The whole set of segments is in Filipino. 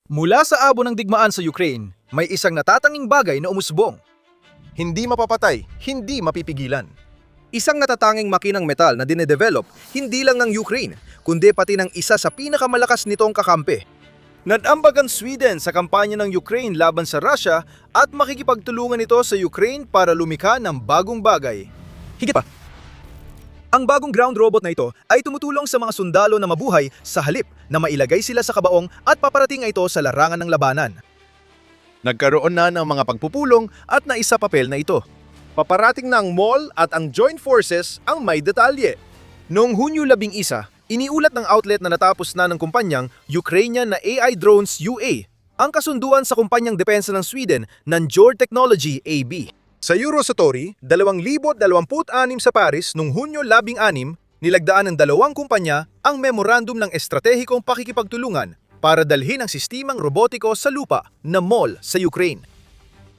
Mula sa abo ng digmaan sa Ukraine, may isang natatanging bagay na umusbong. Hindi mapapatay, hindi mapipigilan. Isang natatanging makinang metal na dinedevelop hindi lang ng Ukraine, kundi pati ng isa sa pinakamalakas nitong kakampi. Nadambag ang Sweden sa kampanya ng Ukraine laban sa Russia at makikipagtulungan ito sa Ukraine para lumikha ng bagong bagay. Higit pa, ang bagong ground robot na ito ay tumutulong sa mga sundalo na mabuhay sa halip na mailagay sila sa kabaong at paparating ito sa larangan ng labanan. Nagkaroon na ng mga pagpupulong at naisapapel na ito. Paparating na ang MOL at ang Joint Forces ang may detalye. Noong Hunyo 11, iniulat ng outlet na natapos na ng kumpanyang Ukrainian na AI Drones UA ang kasunduan sa kumpanyang depensa ng Sweden ng Jord Technology AB. Sa Eurosatory, 2026 sa Paris noong Hunyo 16, nilagdaan ng dalawang kumpanya ang memorandum ng estratehikong pakikipagtulungan para dalhin ang sistemang robotiko sa lupa na MOL sa Ukraine.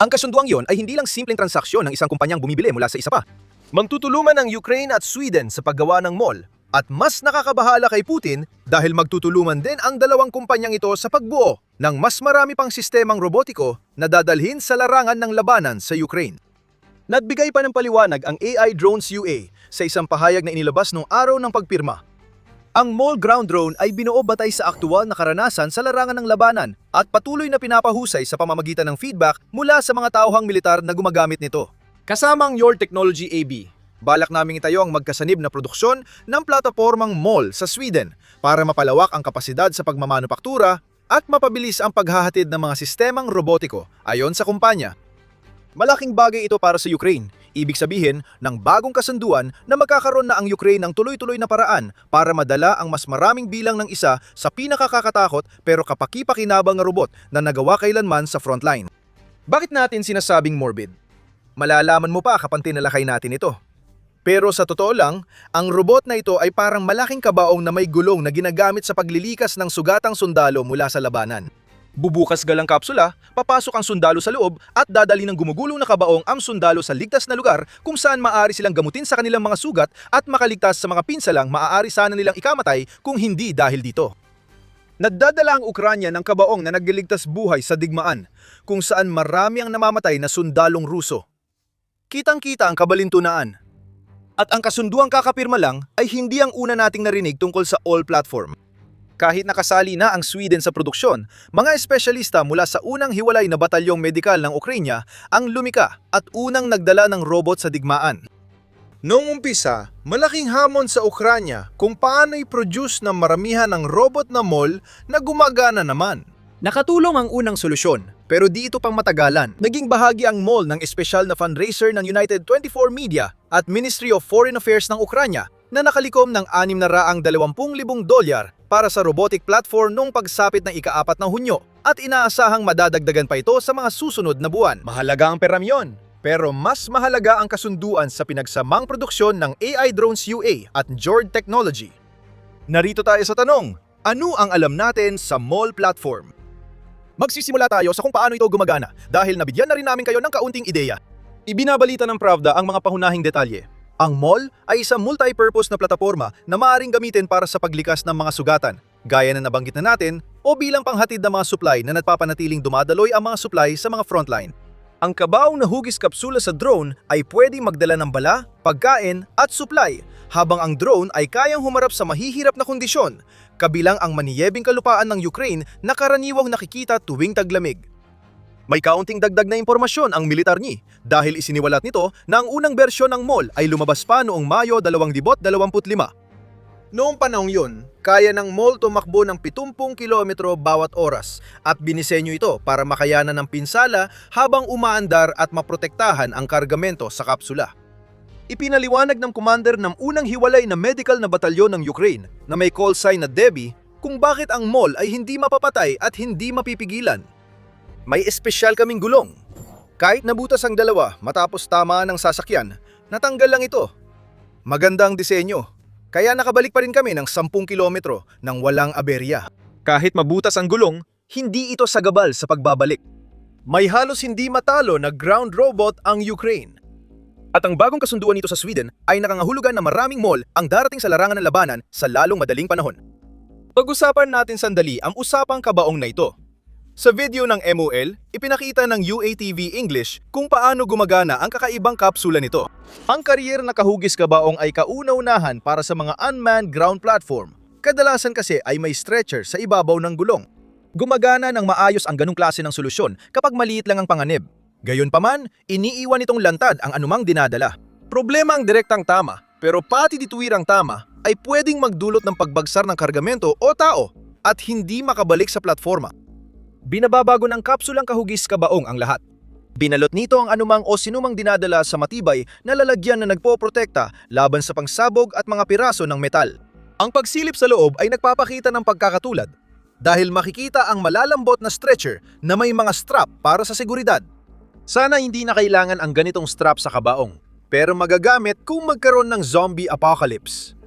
Ang kasunduang yon ay hindi lang simpleng transaksyon ng isang kumpanyang bumibili mula sa isa pa. Magtutulungan ang Ukraine at Sweden sa paggawa ng MOL at mas nakakabahala kay Putin dahil magtutulungan din ang dalawang kumpanyang ito sa pagbuo ng mas marami pang sistemang robotiko na dadalhin sa larangan ng labanan sa Ukraine. Nagbigay pa ng paliwanag ang AI Drones UA sa isang pahayag na inilabas noong araw ng pagpirma. Ang MOL ground drone ay binuo batay sa aktual na karanasan sa larangan ng labanan at patuloy na pinapahusay sa pamamagitan ng feedback mula sa mga tauhang militar na gumagamit nito. Kasama ang Jord Technology AB, balak naming itayo ang magkasanib na produksyon ng platapormang MOL sa Sweden para mapalawak ang kapasidad sa pagmamanupaktura at mapabilis ang paghahatid ng mga sistemang robotiko ayon sa kumpanya. Malaking bagay ito para sa Ukraine. Ibig sabihin ng bagong kasunduan na magkakaroon na ang Ukraine ng tuloy-tuloy na paraan para madala ang mas maraming bilang ng isa sa pinakakakatakot pero kapaki-pakinabang na robot na nagawa kailanman sa frontline. Bakit natin sinasabing morbid? Malalaman mo pa kapag tinalakay natin ito. Pero sa totoo lang, ang robot na ito ay parang malaking kabaong na may gulong na ginagamit sa paglilikas ng sugatang sundalo mula sa labanan. Bubukas galang kapsula, papasok ang sundalo sa loob at dadali ng gumugulong na kabaong ang sundalo sa ligtas na lugar kung saan maaari silang gamutin sa kanilang mga sugat at makaligtas sa mga pinsalang maaari sana nilang ikamatay kung hindi dahil dito. Nagdadala ang Ukranya ng kabaong na nagliligtas buhay sa digmaan kung saan marami ang namamatay na sundalong Ruso. Kitang-kita ang kabalintunaan. At ang kasunduang kakapirma lang ay hindi ang una nating narinig tungkol sa all platform. Kahit nakasali na ang Sweden sa produksyon, mga espesyalista mula sa unang hiwalay na batalyong medikal ng Ukraine ang lumika at unang nagdala ng robot sa digmaan. Noong umpisa, malaking hamon sa Ukraine kung paano i-produce ng maramihan ng robot na MOL na gumagana naman. Nakatulong ang unang solusyon, pero di ito pang matagalan. Naging bahagi ang MOL ng espesyal na fundraiser ng United 24 Media at Ministry of Foreign Affairs ng Ukraine na nakalikom ng $620,000 para sa robotic platform noong pagsapit ng ika-4 ng Hunyo at inaasahang madadagdagan pa ito sa mga susunod na buwan. Mahalaga ang peramyon, pero mas mahalaga ang kasunduan sa pinagsamang produksyon ng AI Drones UA at Jord Technology. Narito tayo sa tanong, ano ang alam natin sa MOL platform? Magsisimula tayo sa kung paano ito gumagana dahil nabigyan na rin namin kayo ng kaunting ideya. Ibinabalita ng Pravda ang mga pangunahing detalye. Ang MOL ay isang multi-purpose na plataporma na maaaring gamitin para sa paglikas ng mga sugatan, gaya na nabanggit na natin, o bilang panghatid ng mga supply na nagpapanatiling dumadaloy ang mga supply sa mga frontline. Ang kabaong na hugis kapsula sa drone ay pwedeng magdala ng bala, pagkain at supply, habang ang drone ay kayang humarap sa mahihirap na kondisyon, kabilang ang maniyebing kalupaan ng Ukraine na karaniwang nakikita tuwing taglamig. May kaunting dagdag na impormasyon ang militar niya dahil isiniwalat nito na ang unang bersyon ng MOL ay lumabas pa noong Mayo 2025. Noong panahong yun, kaya ng MOL tumakbo ng 70 kilometro bawat oras at binisenyo ito para makayanan ng pinsala habang umaandar at maprotektahan ang kargamento sa kapsula. Ipinaliwanag ng commander ng unang hiwalay na medical na batalyon ng Ukraine na may call sign na Debbie kung bakit ang MOL ay hindi mapapatay at hindi mapipigilan. May espesyal kaming gulong. Kahit nabutas ang dalawa matapos tamaan ng sasakyan, natanggal lang ito. Maganda ang disenyo, kaya nakabalik pa rin kami ng 10 kilometro nang walang aberya. Kahit mabutas ang gulong, hindi ito sagabal sa pagbabalik. May halos hindi matalo na ground robot ang Ukraine. At ang bagong kasunduan nito sa Sweden ay nakangahulugan na maraming MOL ang darating sa larangan ng labanan sa lalong madaling panahon. Pag-usapan natin sandali ang usapang kabaong na ito. Sa video ng MOL, ipinakita ng UATV English kung paano gumagana ang kakaibang kapsula nito. Ang karyer na kahugis kabaong ay kauna-unahan para sa mga unmanned ground platform. Kadalasan kasi ay may stretcher sa ibabaw ng gulong. Gumagana ng maayos ang ganung klase ng solusyon kapag maliit lang ang panganib. Gayunpaman, iniiwan itong lantad ang anumang dinadala. Problema ang direktang tama, pero pati dituwirang tama ay pwedeng magdulot ng pagbagsar ng kargamento o tao at hindi makabalik sa platforma. Binababago ng kapsulang kahugis kabaong ang lahat. Binalot nito ang anumang o sinumang dinadala sa matibay na lalagyan na nagpoprotekta laban sa pangsabog at mga piraso ng metal. Ang pagsilip sa loob ay nagpapakita ng pagkakatulad dahil makikita ang malalambot na stretcher na may mga strap para sa seguridad. Sana hindi na kailangan ang ganitong strap sa kabaong, pero magagamit kung magkaroon ng zombie apocalypse.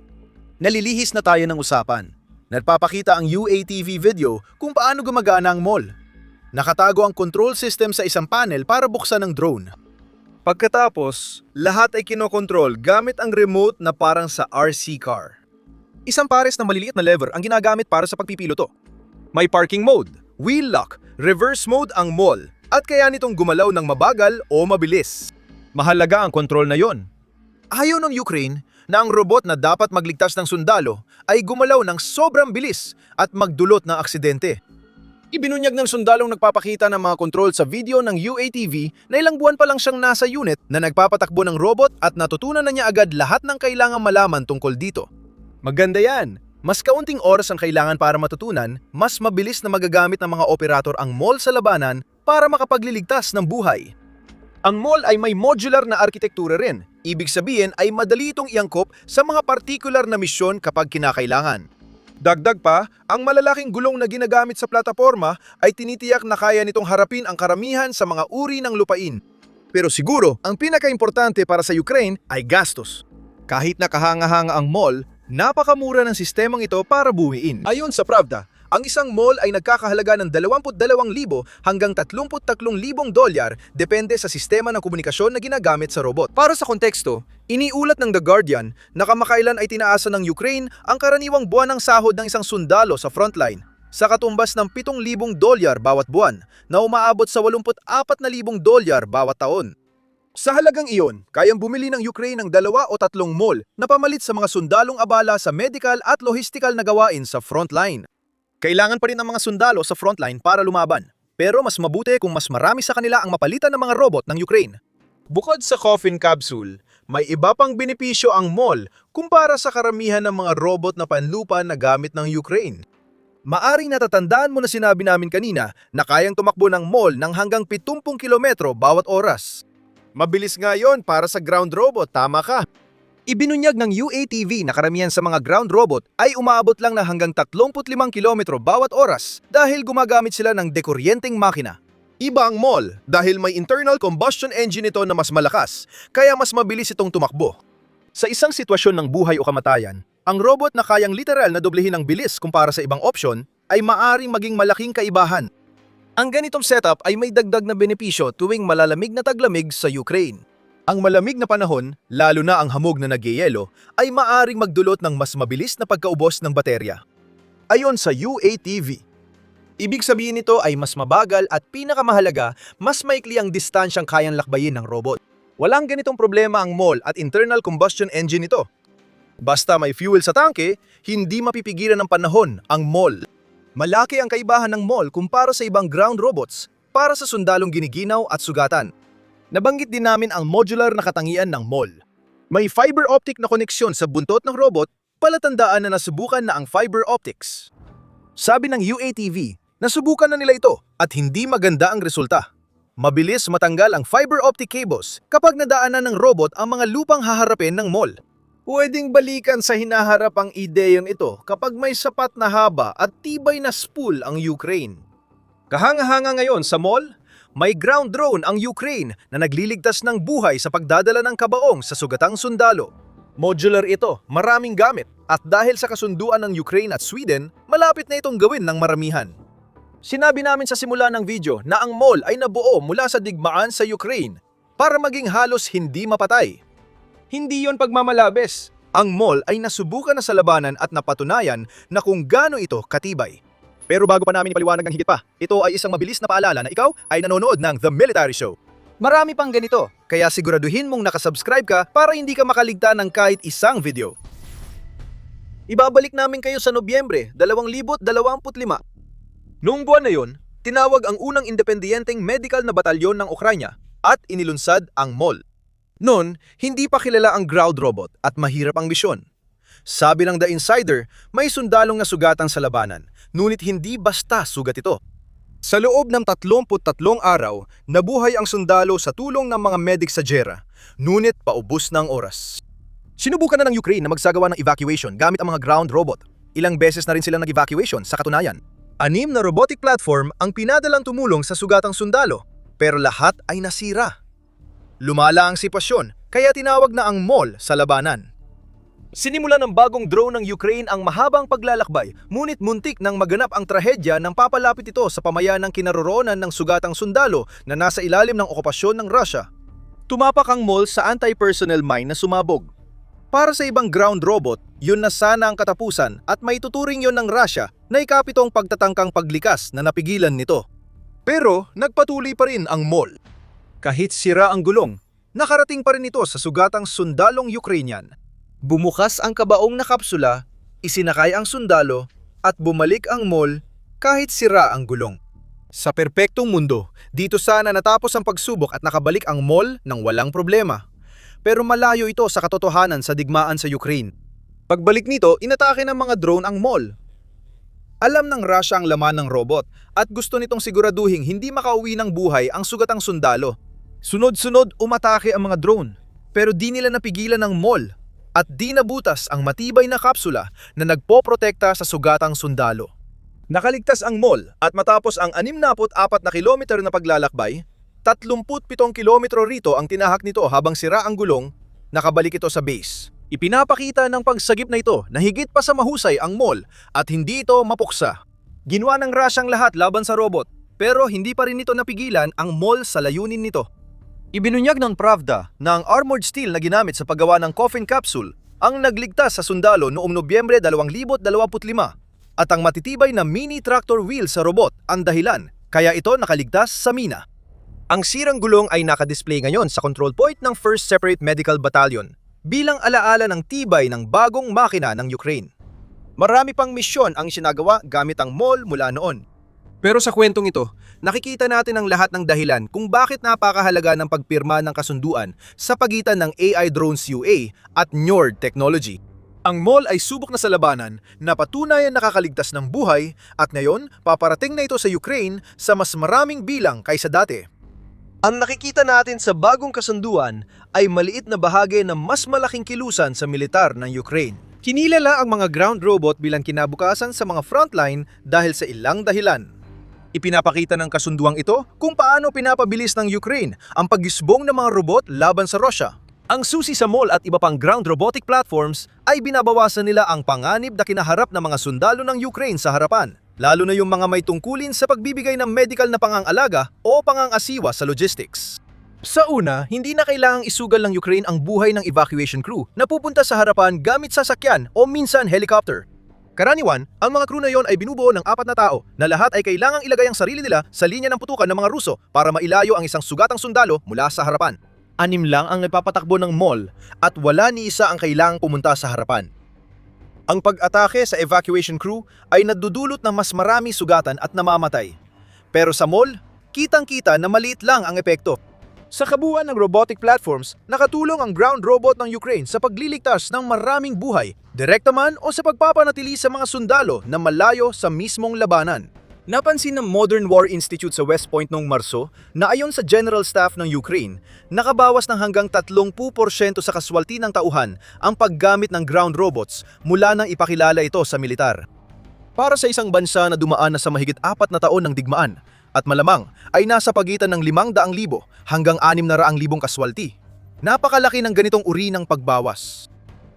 Nalilihis na tayo ng usapan. Nagpapakita ang UATV video kung paano gumagana ang mall. Nakatago ang control system sa isang panel para buksan ang drone. Pagkatapos, lahat ay kinokontrol gamit ang remote na parang sa RC car. Isang pares na maliliit na lever ang ginagamit para sa pagpipiloto. May parking mode, wheel lock, reverse mode ang mall, at kaya nitong gumalaw ng mabagal o mabilis. Mahalaga ang kontrol na yon. Ayaw ng Ukraine na ang robot na dapat magligtas ng sundalo ay gumalaw ng sobrang bilis at magdulot ng aksidente. Ibinunyag ng sundalong nagpapakita ng mga kontrol sa video ng UATV na ilang buwan pa lang siyang nasa unit na nagpapatakbo ng robot at natutunan na niya agad lahat ng kailangang malaman tungkol dito. Maganda yan! Mas kaunting oras ang kailangan para matutunan, mas mabilis na magagamit ng mga operator ang mall sa labanan para makapagliligtas ng buhay. Ang mall ay may modular na arkitektura rin. Ibig sabihin ay madali itong iangkop sa mga partikular na misyon kapag kinakailangan. Dagdag pa, ang malalaking gulong na ginagamit sa plataporma ay tinitiyak na kaya nitong harapin ang karamihan sa mga uri ng lupain. Pero siguro, ang pinakaimportante para sa Ukraine ay gastos. Kahit nakahanga-hanga ang mall, napakamura ng sistemang ito para buuin. Ayon sa Pravda, ang isang mall ay nagkakahalaga ng 22,000 hanggang $33,000 depende sa sistema ng komunikasyon na ginagamit sa robot. Para sa konteksto, iniulat ng The Guardian na kamakailan ay tinaasa ng Ukraine ang karaniwang buwanang sahod ng isang sundalo sa frontline sa katumbas ng $7,000 bawat buwan na umaabot sa $84,000 bawat taon. Sa halagang iyon, kayang bumili ng Ukraine ng 2 o 3 mall na pamalit sa mga sundalong abala sa medical at logistical na gawain sa frontline. Kailangan pa rin ang mga sundalo sa frontline para lumaban, pero mas mabuti kung mas marami sa kanila ang mapalitan ng mga robot ng Ukraine. Bukod sa coffin capsule, may iba pang benepisyo ang mall kumpara sa karamihan ng mga robot na panlupa na gamit ng Ukraine. Maaring natatandaan mo na sinabi namin kanina na kayang tumakbo ng mall ng hanggang 70 kilometro bawat oras. Mabilis nga yon para sa ground robot, tama ka. Ibinunyag ng UATV na karamihan sa mga ground robot ay umaabot lang na hanggang 35 kilometro bawat oras dahil gumagamit sila ng dekuryenteng makina. Iba ang mall dahil may internal combustion engine ito na mas malakas, kaya mas mabilis itong tumakbo. Sa isang sitwasyon ng buhay o kamatayan, ang robot na kayang literal na doblehin ang bilis kumpara sa ibang opsyon ay maaring maging malaking kaibahan. Ang ganitong setup ay may dagdag na benepisyo tuwing malalamig na taglamig sa Ukraine. Ang malamig na panahon, lalo na ang hamog na nagyeyelo, ay maaring magdulot ng mas mabilis na pagkaubos ng baterya. Ayon sa UATV, ibig sabihin nito ay mas mabagal at pinakamahalaga, mas maikli ang distansyang kayang lakbayin ng robot. Walang ganitong problema ang mall at internal combustion engine nito. Basta may fuel sa tangke, hindi mapipigilan ng panahon ang mall. Malaki ang kaibahan ng mall kumpara sa ibang ground robots para sa sundalong giniginaw at sugatan. Nabanggit din namin ang modular na katangian ng mall. May fiber optic na koneksyon sa buntot ng robot, palatandaan na nasubukan na ang fiber optics. Sabi ng UATV, nasubukan na nila ito at hindi maganda ang resulta. Mabilis matanggal ang fiber optic cables kapag nadaanan ng robot ang mga lupang haharapin ng mall. Pwedeng balikan sa hinaharap ang ideyang ito kapag may sapat na haba at tibay na spool ang Ukraine. Kahanga-hanga ngayon sa mall, may ground drone ang Ukraine na nagliligtas ng buhay sa pagdadala ng kabaong sa sugatang sundalo. Modular ito, maraming gamit, at dahil sa kasunduan ng Ukraine at Sweden, malapit na itong gawin ng maramihan. Sinabi namin sa simula ng video na ang mall ay nabuo mula sa digmaan sa Ukraine para maging halos hindi mapatay. Hindi yon pagmamalabis. Ang mall ay nasubukan na sa labanan at napatunayan na kung gaano ito katibay. Pero bago pa namin ipaliwanag ng higit pa, ito ay isang mabilis na paalala na ikaw ay nanonood ng The Military Show. Marami pang ganito, kaya siguraduhin mong nakasubscribe ka para hindi ka makaligtaan ng kahit isang video. Ibabalik namin kayo sa Nobyembre 2025. Noong buwan na yon, tinawag ang unang independiyenteng medical na batalyon ng Ukranya at inilunsad ang MOL. Noon, hindi pa kilala ang ground robot at mahirap ang misyon. Sabi ng The Insider, may sundalong nasugatan sa labanan, ngunit hindi basta sugat ito. Sa loob ng 33 araw, nabuhay ang sundalo sa tulong ng mga medic sa Gera, ngunit paubos ng oras. Sinubukan na ng Ukraine na magsagawa ng evacuation gamit ang mga ground robot. Ilang beses na rin silang nag-evacuation sa katunayan. 6 na robotic platform ang pinadalang tumulong sa sugatang sundalo, pero lahat ay nasira. Lumala ang sitwasyon, kaya tinawag na ang MOL sa labanan. Sinimula ng bagong drone ng Ukraine ang mahabang paglalakbay, ngunit muntik nang maganap ang trahedya nang papalapit ito sa pamayanang kinaroroonan ng sugatang sundalo na nasa ilalim ng okupasyon ng Russia. Tumapak ang MOL sa anti-personnel mine na sumabog. Para sa ibang ground robot, yun na sana ang katapusan at may tuturing yon ng Russia na ikapitong pagtatangkang paglikas na napigilan nito. Pero nagpatuloy pa rin ang MOL. Kahit sira ang gulong, nakarating pa rin ito sa sugatang sundalong Ukrainian. Bumukas ang kabaong na kapsula, isinakay ang sundalo, at bumalik ang MOL kahit sira ang gulong. Sa perpektong mundo, dito sana natapos ang pagsubok at nakabalik ang MOL ng walang problema. Pero malayo ito sa katotohanan sa digmaan sa Ukraine. Pagbalik nito, inatake ng mga drone ang MOL. Alam ng Russia ang laman ng robot at gusto nitong siguraduhing hindi makauwi ng buhay ang sugatang sundalo. Sunod-sunod umatake ang mga drone, pero di nila napigilan ng MOL. At di nabutas ang matibay na kapsula na nagpoprotekta sa sugatang sundalo. Nakaligtas ang MOL at matapos ang 64 na kilometro na paglalakbay, 37 kilometro rito ang tinahak nito habang sira ang gulong, nakabalik ito sa base. Ipinapakita ng pagsagip na ito na higit pa sa mahusay ang MOL at hindi ito mapuksa. Ginawa ng Russia ang lahat laban sa robot, pero hindi pa rin nito napigilan ang MOL sa layunin nito. Ibinunyag ng Pravda na ang armored steel na ginamit sa paggawa ng coffin capsule ang nagligtas sa sundalo noong Nobyembre 2025 at ang matitibay na mini tractor wheel sa robot ang dahilan kaya ito nakaligtas sa mina. Ang sirang gulong ay nakadisplay ngayon sa control point ng 1st Separate Medical Battalion bilang alaala ng tibay ng bagong makina ng Ukraine. Marami pang misyon ang isinagawa gamit ang MOL mula noon. Pero sa kwentong ito, nakikita natin ang lahat ng dahilan kung bakit napakahalaga ng pagpirma ng kasunduan sa pagitan ng AI Drones UA at NYORD Technology. Ang MOL ay subok na sa labanan na patunayan nakakaligtas ng buhay at ngayon paparating na ito sa Ukraine sa mas maraming bilang kaysa dati. Ang nakikita natin sa bagong kasunduan ay maliit na bahagi ng mas malaking kilusan sa militar ng Ukraine. Kinilala ang mga ground robot bilang kinabukasan sa mga frontline dahil sa ilang dahilan. Ipinapakita ng kasunduang ito kung paano pinapabilis ng Ukraine ang paggisbong ng mga robot laban sa Russia. Ang susi sa MOL at iba pang ground robotic platforms ay binabawasan nila ang panganib na kinaharap ng mga sundalo ng Ukraine sa harapan, lalo na yung mga may tungkulin sa pagbibigay ng medical na pangangalaga o pangangasiwa sa logistics. Sa una, hindi na kailangang isugal ng Ukraine ang buhay ng evacuation crew na pupunta sa harapan gamit sasakyan o minsan helicopter. Karaniwan, ang mga crew na yon ay binubuo ng 4 na tao na lahat ay kailangang ilagay ang sarili nila sa linya ng putukan ng mga Ruso para mailayo ang isang sugatang sundalo mula sa harapan. 6 lang ang ipapatakbo ng MOL at wala ni isa ang kailangang pumunta sa harapan. Ang pag-atake sa evacuation crew ay nadudulot ng mas marami sugatan at namamatay. Pero sa MOL, kitang-kita na maliit lang ang epekto. Sa kabuuan ng robotic platforms, nakatulong ang ground robot ng Ukraine sa pagliligtas ng maraming buhay, direkta man o sa pagpapanatili sa mga sundalo na malayo sa mismong labanan. Napansin ng Modern War Institute sa West Point noong Marso na ayon sa General Staff ng Ukraine, nakabawas ng hanggang 30% sa kaswalti ng tauhan ang paggamit ng ground robots mula nang ipakilala ito sa militar. Para sa isang bansa na dumaan na sa mahigit 4 na taon ng digmaan, at malamang ay nasa pagitan ng 500,000 hanggang 600,000 kaswalti. Napakalaki ng ganitong uri ng pagbawas.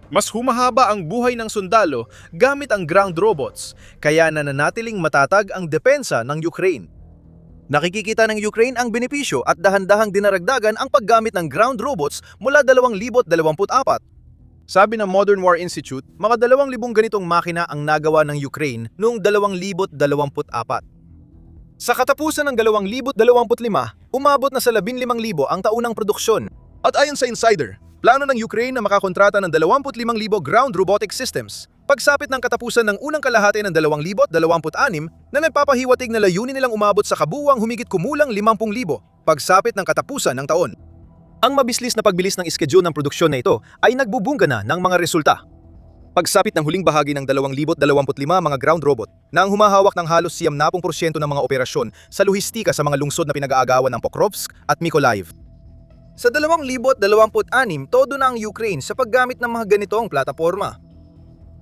Mas humahaba ang buhay ng sundalo gamit ang ground robots, kaya nananatiling matatag ang depensa ng Ukraine. Nakikikita ng Ukraine ang benepisyo at dahan-dahang dinaragdagan ang paggamit ng ground robots mula 2024. Sabi ng Modern War Institute, mga 2,000 ganitong makina ang nagawa ng Ukraine noong 2024. Sa katapusan ng 2025, umabot na sa 15,000 ang taunang produksyon. At ayon sa Insider, plano ng Ukraine na makakontrata ng 25,000 ground robotic systems. Pagsapit ng katapusan ng unang kalahati ng 2026 na nagpapahiwatig na layunin nilang umabot sa kabuuang humigit kumulang 50,000 pagsapit ng katapusan ng taon. Ang mabislis na pagbilis ng iskedyo ng produksyon na ito ay nagbubungga na ng mga resulta. Pagsapit ng huling bahagi ng 2025 mga ground robot na ang humahawak ng halos 70% ng mga operasyon sa lohistika sa mga lungsod na pinag-aagawan ng Pokrovsk at Mykolaiv. Sa 2026, todo na ang Ukraine sa paggamit ng mga ganitong plataporma.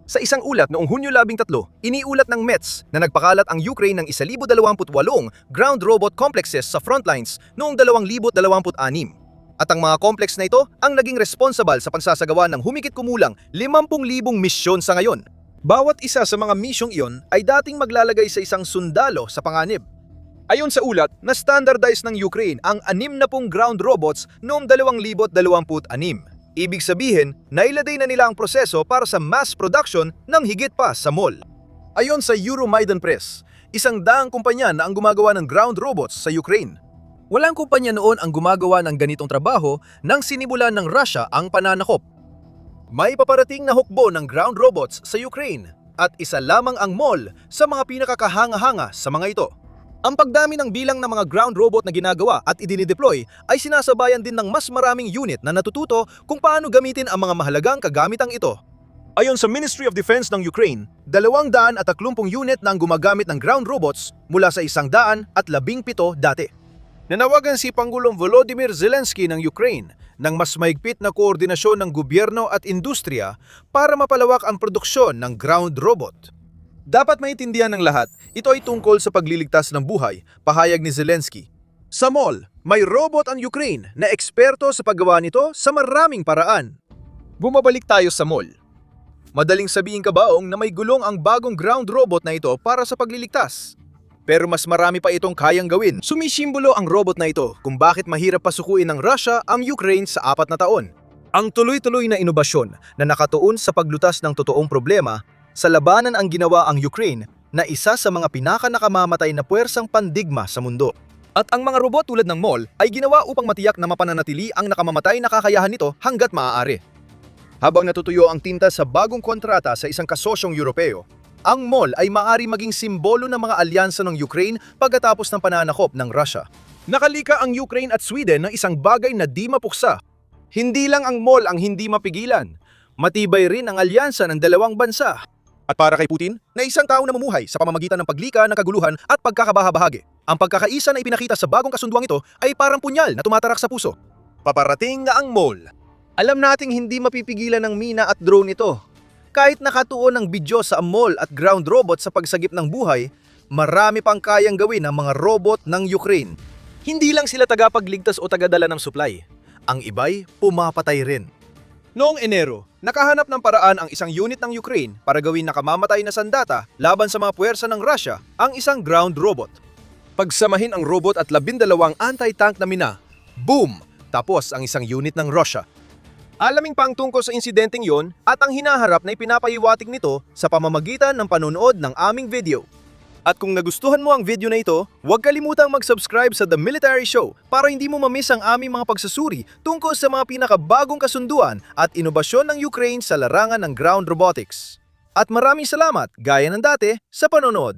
Sa isang ulat noong Hunyo 13, iniulat ng METS na nagpakalat ang Ukraine ng 1,028 ground robot complexes sa frontlines noong 2026. At ang mga complex na ito ang naging responsible sa pagsasagawa ng humigit kumulang 50,000 misyon sa ngayon. Bawat isa sa mga misyong iyon ay dating maglalagay sa isang sundalo sa panganib. Ayon sa ulat, na-standardize ng Ukraine ang 60 ground robots noong 2026. Ibig sabihin, nailaday na nila ang proseso para sa mass production ng higit pa sa mall. Ayon sa Euromaidan Press, 100 kumpanya na ang gumagawa ng ground robots sa Ukraine. Walang kumpanya noon ang gumagawa ng ganitong trabaho nang sinimulan ng Russia ang pananakop. May paparating na hukbo ng ground robots sa Ukraine at isa lamang ang mall sa mga pinakakahanga-hanga sa mga ito. Ang pagdami ng bilang ng mga ground robot na ginagawa at idinideploy ay sinasabayan din ng mas maraming unit na natututo kung paano gamitin ang mga mahalagang kagamitang ito. Ayon sa Ministry of Defense ng Ukraine, 230 unit na ang gumagamit ng ground robots mula sa 117 dati. Nanawagan si Pangulong Volodymyr Zelensky ng Ukraine ng mas mahigpit na koordinasyon ng gobyerno at industriya para mapalawak ang produksyon ng ground robot. Dapat maintindihan ng lahat, ito ay tungkol sa pagliligtas ng buhay, pahayag ni Zelensky. Sa mall, may robot ang Ukraine na eksperto sa paggawa nito sa maraming paraan. Bumabalik tayo sa mall. Madaling sabihin kabaong na may gulong ang bagong ground robot na ito para sa pagliligtas. Pero mas marami pa itong kayang gawin. Sumisimbolo ang robot na ito kung bakit mahirap pasukuin ng Russia ang Ukraine sa 4 na taon. Ang tuloy-tuloy na inobasyon na nakatuon sa paglutas ng totoong problema sa labanan ang ginawa ang Ukraine na isa sa mga pinakanakamamatay na puwersang pandigma sa mundo. At ang mga robot tulad ng mall ay ginawa upang matiyak na mapananatili ang nakamamatay na kakayahan nito hanggat maaari. Habang natutuyo ang tinta sa bagong kontrata sa isang kasosyong Europeo, ang mall ay maaari maging simbolo ng mga alyansa ng Ukraine pagkatapos ng pananakop ng Russia. Nakalika ang Ukraine at Sweden ng isang bagay na di mapuksa. Hindi lang ang mall ang hindi mapigilan, matibay rin ang alyansa ng dalawang bansa. At para kay Putin, na isang tao na namumuhay sa pamamagitan ng paglika ng kaguluhan at pagkakabahabahagi, ang pagkakaisa na ipinakita sa bagong kasunduang ito ay parang punyal na tumatarak sa puso. Paparating na ang mall. Alam nating hindi mapipigilan ng mina at drone ito. Kahit nakatuon ang bidyo sa mall at ground robot sa pagsagip ng buhay, marami pang kayang gawin ng mga robot ng Ukraine. Hindi lang sila tagapagligtas o tagadala ng supply. Ang iba'y pumapatay rin. Noong Enero, nakahanap ng paraan ang isang unit ng Ukraine para gawin nakamamatay na sandata laban sa mga puwersa ng Russia ang isang ground robot. Pagsamahin ang robot at 12 anti-tank na mina, boom! Tapos ang isang unit ng Russia. Alamin pa ang tungkol sa insidenteng yon at ang hinaharap na ipinapahiwatig nito sa pamamagitan ng panonood ng aming video. At kung nagustuhan mo ang video na ito, huwag kalimutang mag-subscribe sa The Military Show para hindi mo mamiss ang aming mga pagsusuri tungkol sa mga pinakabagong kasunduan at inobasyon ng Ukraine sa larangan ng ground robotics. At maraming salamat, gaya ng dati, sa panonood.